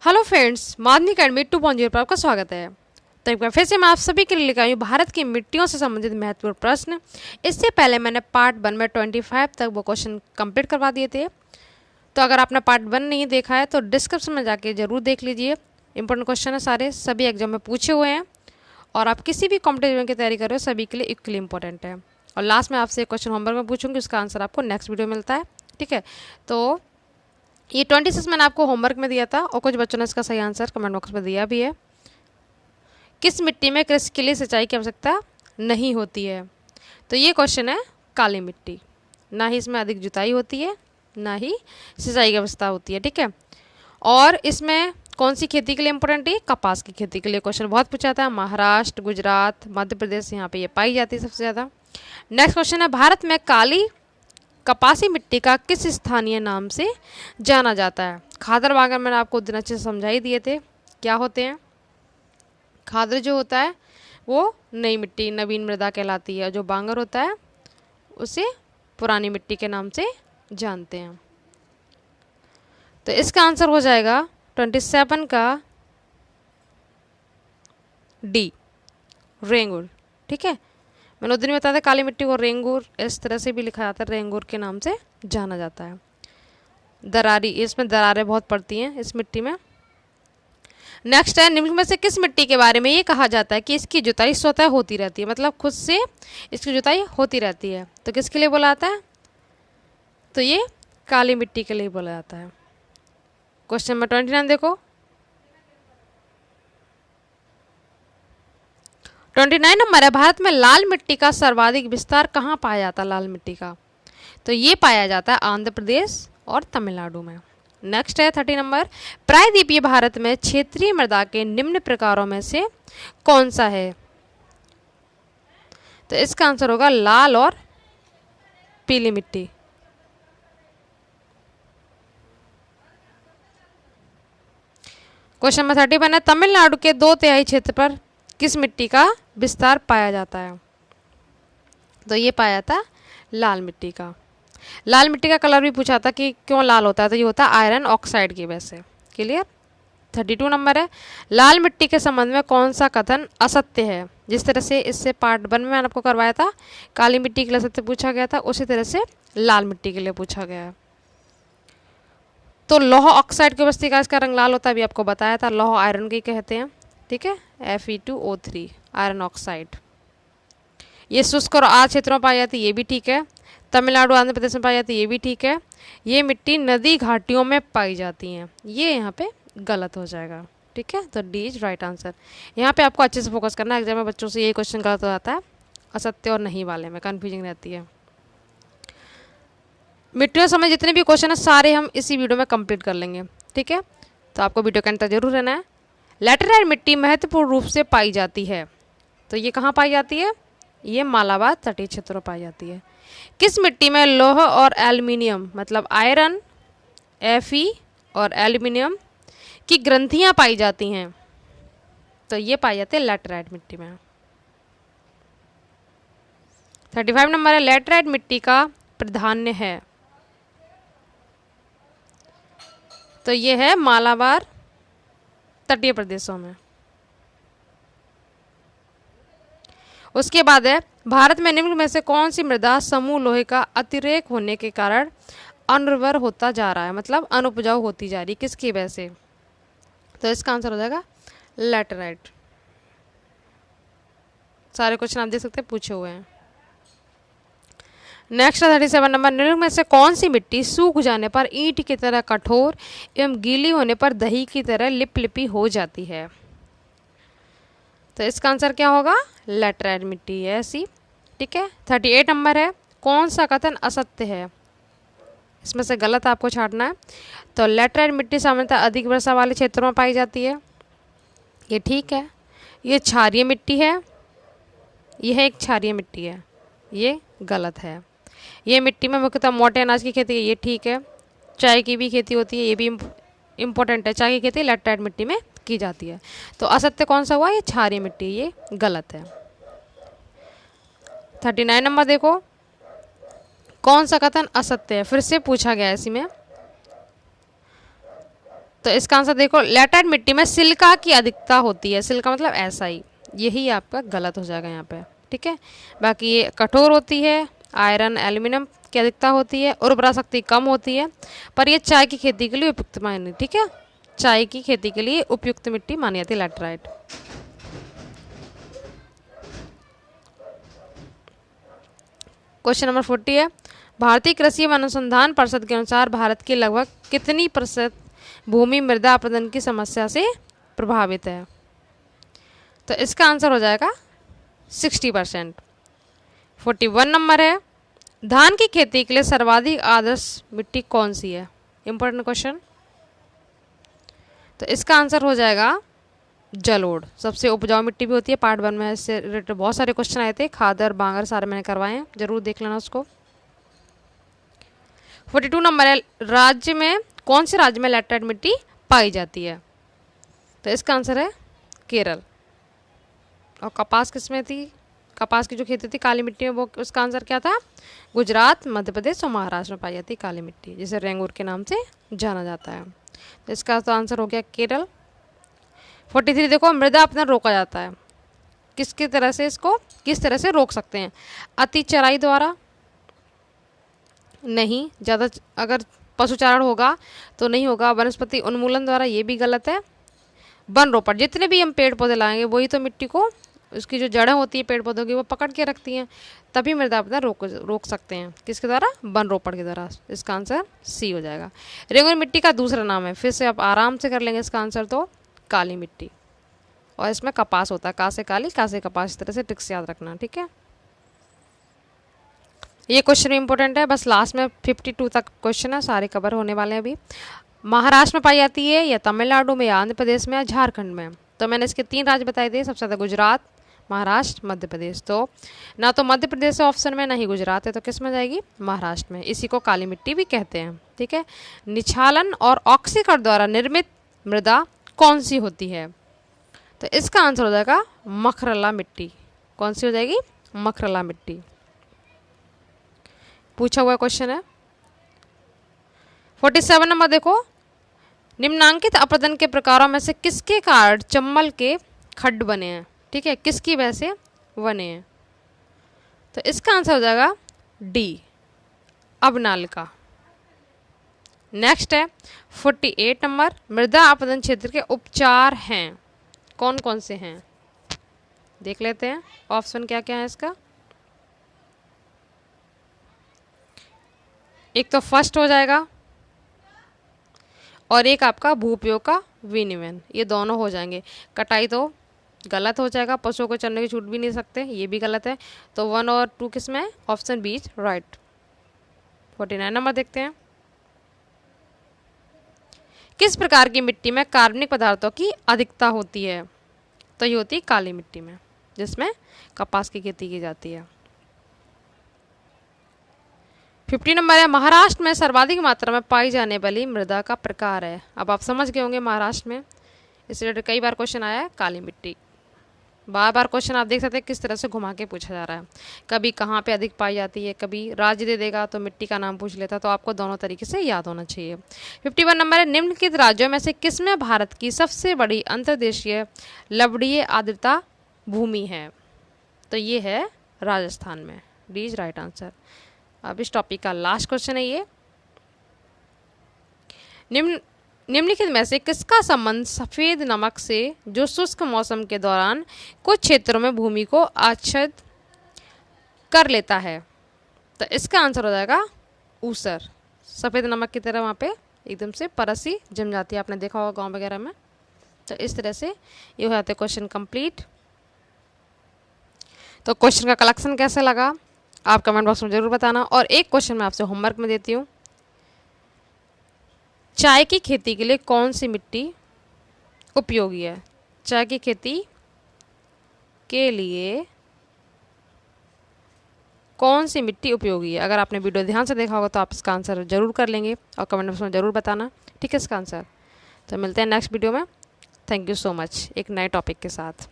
Hello friends, माध्यमिक academy 2.0 पर आपका स्वागत है। तो एक बार फिर से मैं आप सभी के लिए लेकर आई हूँ भारत की मिट्टियों से संबंधित महत्वपूर्ण प्रश्न। इससे पहले मैंने पार्ट 1 में 25 तक वो क्वेश्चन कंप्लीट करवा दिए थे। तो अगर आपने पार्ट 1 नहीं देखा है तो डिस्क्रिप्शन में जाके जरूर देख लीजिए। इंपॉर्टेंट क्वेश्चन है, सारे सभी एग्जाम में पूछे हुए हैं और आप किसी भी कॉम्पिटेटिव की तैयारी कर रहे हो सभी के लिए इक्वली इंपॉर्टेंट है। और लास्ट में आपसे एक क्वेश्चन होमवर्क में पूछूंगी, उसका आंसर आपको नेक्स्ट वीडियो मिलता है। ठीक है, तो ये 26 मैंने आपको होमवर्क में दिया था और कुछ बच्चों ने इसका सही आंसर कमेंट बॉक्स में दिया भी है। किस मिट्टी में कृषि के लिए सिंचाई की आवश्यकता नहीं होती है? तो ये क्वेश्चन है काली मिट्टी। ना ही इसमें अधिक जुताई होती है, ना ही सिंचाई की आवश्यकता होती है। ठीक है, और इसमें कौन सी खेती के लिए इंपॉर्टेंट है? कपास की खेती के लिए क्वेश्चन बहुत पूछा था। महाराष्ट्र, गुजरात, मध्य प्रदेश, यहाँ पे ये पाई जाती है सबसे ज़्यादा। नेक्स्ट क्वेश्चन है, भारत में काली कपासी मिट्टी का किस स्थानीय नाम से जाना जाता है? खादर बांगर मैंने आपको दिन अच्छे से समझा ही दिए थे क्या होते हैं। खादर जो होता है वो नई मिट्टी, नवीन मृदा कहलाती है। जो बांगर होता है उसे पुरानी मिट्टी के नाम से जानते हैं। तो इसका आंसर हो जाएगा 27 का डी, रेंगुर। ठीक है, मैंने उस दिन बताया था काली मिट्टी को रेंगूर इस तरह से भी लिखा जाता है, रेंगूर के नाम से जाना जाता है। दरारी, इसमें दरारें बहुत पड़ती हैं इस मिट्टी में। नेक्स्ट है, निम्न में से किस मिट्टी के बारे में ये कहा जाता है कि इसकी जुताई स्वतः होती रहती है, मतलब खुद से इसकी जुताई होती रहती है? तो किसके लिए बोला जाता है? तो ये काली मिट्टी के लिए बोला जाता है। क्वेश्चन नंबर 29 देखो। 29 नंबर है, भारत में लाल मिट्टी का सर्वाधिक विस्तार कहाँ पाया जाता है? लाल मिट्टी का तो ये पाया जाता है आंध्र प्रदेश और तमिलनाडु में। नेक्स्ट है 30 नंबर, प्रायद्वीपीय भारत में क्षेत्रीय मृदा के निम्न प्रकारों में से कौन सा है? तो इसका आंसर होगा लाल और पीली मिट्टी। क्वेश्चन नंबर 31 है, तमिलनाडु के 2/3 क्षेत्र पर किस मिट्टी का विस्तार पाया जाता है? तो ये पाया जाता है लाल मिट्टी का। लाल मिट्टी का कलर भी पूछा था कि क्यों लाल होता है, तो ये होता है आयरन ऑक्साइड की वजह से। क्लियर। 32 नंबर है, लाल मिट्टी के संबंध में कौन सा कथन असत्य है? जिस तरह से इससे पार्ट 1 में मैंने आपको करवाया था, काली मिट्टी के लिए सत्य पूछा गया था, उसी तरह से लाल मिट्टी के लिए पूछा गया है। तो लौह ऑक्साइड की उपस्थिति का इसका रंग लाल होता है, अभी आपको बताया था। लौह आयरन की कहते हैं। ठीक है, Fe2O3 आयरन ऑक्साइड। ये शुष्क और आर्द्र क्षेत्रों में पाई जाती है, ये भी ठीक है। तमिलनाडु आंध्र प्रदेश में पाई जाती है, ये भी ठीक है। ये मिट्टी नदी घाटियों में पाई जाती हैं, ये यहाँ पे गलत हो जाएगा। ठीक है, तो डी इज राइट आंसर। यहाँ पे आपको अच्छे से फोकस करना है, एग्जाम में बच्चों से यही क्वेश्चन गलत हो जाता है, असत्य और नहीं वाले में कन्फ्यूजिंग रहती है। मिट्टियों समय जितने भी क्वेश्चन है सारे हम इसी वीडियो में कंप्लीट कर लेंगे। ठीक है, तो आपको वीडियो के अंत तक जरूर रहना है। लैटेराइट मिट्टी महत्वपूर्ण रूप से पाई जाती है, तो ये कहाँ पाई जाती है? ये मालाबार तटीय क्षेत्रों में पाई जाती है। किस मिट्टी में लौह और एल्युमिनियम, मतलब आयरन, Fe और एल्युमिनियम की ग्रंथियां पाई जाती हैं? तो ये पाई जाती है लैटेराइट मिट्टी में। 35 नंबर है, लैटेराइट मिट्टी का प्राधान्य है, तो ये है मालाबार तटीय प्रदेशों में। उसके बाद है, भारत में निम्न में से कौन सी मृदा समूह लोहे का अतिरेक होने के कारण अनुर्वर होता जा रहा है, मतलब अनुपजाऊ होती जा रही, किसकी वजह से? तो इसका आंसर हो जाएगा लैटेराइट। सारे क्वेश्चन आप देख सकते हैं पूछे हुए हैं। नेक्स्ट 37 नंबर, निम्न में से कौन सी मिट्टी सूख जाने पर ईंट की तरह कठोर एवं गीली होने पर दही की तरह लिपलिपी हो जाती है? तो इसका आंसर क्या होगा? लैटेराइट मिट्टी है ऐसी। ठीक है, 38 नंबर है, कौन सा कथन असत्य है? इसमें से गलत आपको छांटना है। तो लैटेराइट मिट्टी सामान्यतः अधिक वर्षा वाले क्षेत्रों में पाई जाती है, ये ठीक है। ये क्षारीय मिट्टी है, यह एक क्षारीय मिट्टी है, ये गलत है। ये मिट्टी में मुख्यतः मोटे अनाज की खेती है, ये ठीक है। चाय की भी खेती होती है, ये भी इम्पोर्टेंट है। चाय की खेती लैटेराइट मिट्टी में की जाती है। तो असत्य कौन सा हुआ? ये क्षारीय मिट्टी, ये गलत है। 39 नंबर देखो, कौन सा कथन असत्य है? फिर से पूछा गया है इसी में। तो इसका आंसर देखो, लैटेराइट मिट्टी में सिलिका की अधिकता होती है। सिलिका मतलब ऐसा ही, यही आपका गलत हो जाएगा यहाँ पे, ठीक है। बाकी ये कठोर होती है, आयरन एल्यूमिनियम की अधिकता होती है, उर्वरा शक्ति कम होती है, पर ये चाय की खेती के लिए उपयुक्त मानी, ठीक है। चाय की खेती के लिए उपयुक्त मिट्टी मानी जाती है लैटेराइट। क्वेश्चन नंबर 40 है, भारतीय कृषि एवं अनुसंधान परिषद के अनुसार भारत की लगभग कितनी प्रतिशत भूमि मृदा अपरदन की समस्या से प्रभावित है? तो इसका आंसर हो जाएगा 60%। 41 नंबर है, धान की खेती के लिए सर्वाधिक आदर्श मिट्टी कौन सी है? Important question. तो इसका आंसर हो जाएगा जलोढ़। सबसे उपजाऊ मिट्टी भी होती है। पार्ट 1 में इससे रिलेटेड बहुत सारे क्वेश्चन आए थे, खादर बांगर सारे मैंने करवाए हैं, जरूर देख लेना उसको। 42 नंबर है, राज्य में कौन से राज्य में लैटेराइट मिट्टी पाई जाती है? तो इसका आंसर है केरल। और कपास किसमें थी? कपास की जो खेती थी काली मिट्टी में, वो उसका आंसर क्या था? गुजरात, मध्य प्रदेश और महाराष्ट्र में पाई जाती है काली मिट्टी, जिसे रेंगूर के नाम से जाना जाता है। तो इसका तो आंसर हो गया केरल। 43 देखो, मृदा अपना रोका जाता है किसकी तरह से? इसको किस तरह से रोक सकते हैं? अति चराई द्वारा नहीं, ज़्यादा अगर पशुचारण होगा तो नहीं होगा। वनस्पति उन्मूलन द्वारा, ये भी गलत है। वन रोपण, जितने भी हम पेड़ पौधे लाएंगे वही तो मिट्टी को, उसकी जो जड़ें होती है पेड़ पौधों की, वो पकड़ के रखती हैं, तभी मृदा अपना रोक सकते हैं। किसके द्वारा? वन रोपण के द्वारा। इसका आंसर सी हो जाएगा। रेंगुर मिट्टी का दूसरा नाम है, फिर से आप आराम से कर लेंगे इसका आंसर, तो काली मिट्टी। और इसमें कपास होता है, का से काली, का से कपास, इस तरह से ट्रिक्स याद रखना, ठीक है। ये क्वेश्चन इंपॉर्टेंट है, बस लास्ट में 52 तक क्वेश्चन है, सारे कवर होने वाले हैं अभी। महाराष्ट्र में पाई जाती है या तमिलनाडु में या आंध्र प्रदेश में या झारखंड में? तो मैंने इसके 3 राज्य बताए थे, सबसे ज़्यादा गुजरात, महाराष्ट्र, मध्य प्रदेश। तो ना तो मध्य प्रदेश है ऑप्शन में, ना ही गुजरात है, तो किस में जाएगी? महाराष्ट्र में। इसी को काली मिट्टी भी कहते हैं, ठीक है। निछालन और ऑक्सीकरण द्वारा निर्मित मृदा कौन सी होती है? तो इसका आंसर हो जाएगा मखरला मिट्टी। कौन सी हो जाएगी? मखरला मिट्टी। पूछा हुआ क्वेश्चन है। 47 नंबर देखो, निम्नांकित अपरदन के प्रकारों में से किसके कारण चम्बल के खड्ड बने हैं? ठीक है, किसकी वजह से बने हैं? तो इसका आंसर हो जाएगा डी, अवनालिका। नेक्स्ट है 48 नंबर, मृदा अपरदन क्षेत्र के उपचार हैं, कौन कौन से हैं? देख लेते हैं ऑप्शन क्या क्या है इसका। एक तो फर्स्ट हो जाएगा और एक आपका भू उपयोग का विनियमन, ये दोनों हो जाएंगे। कटाई तो गलत हो जाएगा, पशुओं को चरने की छूट भी नहीं सकते, ये भी गलत है। तो 1 और 2 किस में है? Option B right. 49 नंबर देखते हैं, किस प्रकार की मिट्टी में कार्बनिक पदार्थों की अधिकता होती है? तो ये होती है काली मिट्टी में, जिसमें कपास की खेती की जाती है। 50 नंबर है, महाराष्ट्र में सर्वाधिक मात्रा में पाई जाने वाली मृदा का प्रकार है। अब आप समझ गए होंगे महाराष्ट्र में, इस रिलेटेड कई बार क्वेश्चन आया है, काली मिट्टी। बार बार क्वेश्चन आप देख सकते हैं किस तरह से घुमा के पूछा जा रहा है, कभी कहाँ पे अधिक पाई जाती है, कभी राज्य दे देगा तो मिट्टी का नाम पूछ लेता, तो आपको दोनों तरीके से याद होना चाहिए। 51 नंबर है, निम्नलिखित राज्यों में से किसमें भारत की सबसे बड़ी अंतर्देशीय लवणीय आर्द्रता भूमि है? तो ये है राजस्थान में, डी इज राइट आंसर। अब इस टॉपिक का लास्ट क्वेश्चन है ये, निम्नलिखित में से किसका संबंध सफ़ेद नमक से जो शुष्क मौसम के दौरान कुछ क्षेत्रों में भूमि को आच्छादित कर लेता है? तो इसका आंसर हो जाएगा ऊसर। सफ़ेद नमक की तरह वहाँ पे एकदम से परत सी जम जाती है, आपने देखा होगा गांव वगैरह में। तो इस तरह से ये हो जाते क्वेश्चन कंप्लीट। तो क्वेश्चन का कलेक्शन कैसे लगा आप कमेंट बॉक्स में ज़रूर बताना। और एक क्वेश्चन मैं आपसे होमवर्क में देती हूँ, चाय की खेती के लिए कौन सी मिट्टी उपयोगी है? चाय की खेती के लिए कौन सी मिट्टी उपयोगी है? अगर आपने वीडियो ध्यान से देखा होगा तो आप इसका आंसर जरूर कर लेंगे और कमेंट बॉक्स में ज़रूर बताना, ठीक है, इसका आंसर। तो मिलते हैं नेक्स्ट वीडियो में। थैंक यू सो मच एक नए टॉपिक के साथ।